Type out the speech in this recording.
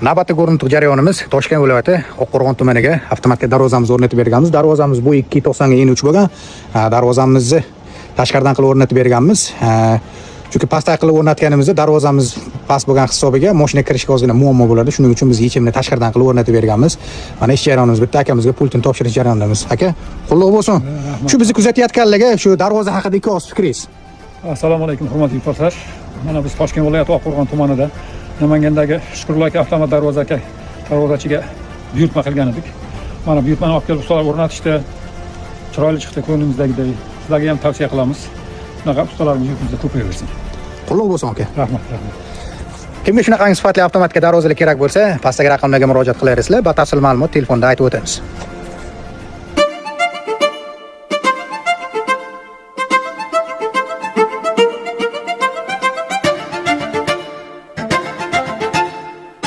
Navbatdagi o'rnatiq jarayonimiz Toshkent viloyati Oqqo'rg'on tumaniga avtomatik darvozamizni o'rnatib berganmiz. Darvozamiz bu 2.90 ga inuvchi bo'lgan. Darvozamizni tashqaridan qilib o'rnatib berganmiz. Chunki pastdan qilib o'rnatganimizda darvozamiz past bo'lgan hisobiga mashina kirishga ozgina muammo bo'ladi. Shuning uchun biz yechimni tashqaridan qilib o'rnatib berganmiz. Mana ish jarayonimiz bitta akamizga pultini topshirish jarayonidamiz. Aka, qutlug' bo'lsin. Shu bizni kuzatayotganlarga shu darvoza haqida ikki oz fikringiz. Assalomu alaykum hurmatli yurtdoshlar. Mana biz Toshkent viloyati Oqqo'rg'on tumanida Namangandagi Shukurlar aka avtomat darvozachiga buyurtma qilgan edik. Mana buyurtmani olib kelib ustalar o'rnatishdi. Chiroyli chiqdi ko'nglimizdagiday. Sizlarga ham tavsiya qilamiz. Bunaqa ustalarimiz yurtimizda ko'payaversin. Qutlug' bo'lsin aka. Rahmat. Kimga shunaqangi sifatli avtomatik darvozalar kerak bo'lsa, pastdagi raqamlarga murojaat qilaverasizlar. Batafsil ma'lumot telefonda aytib o'tamiz.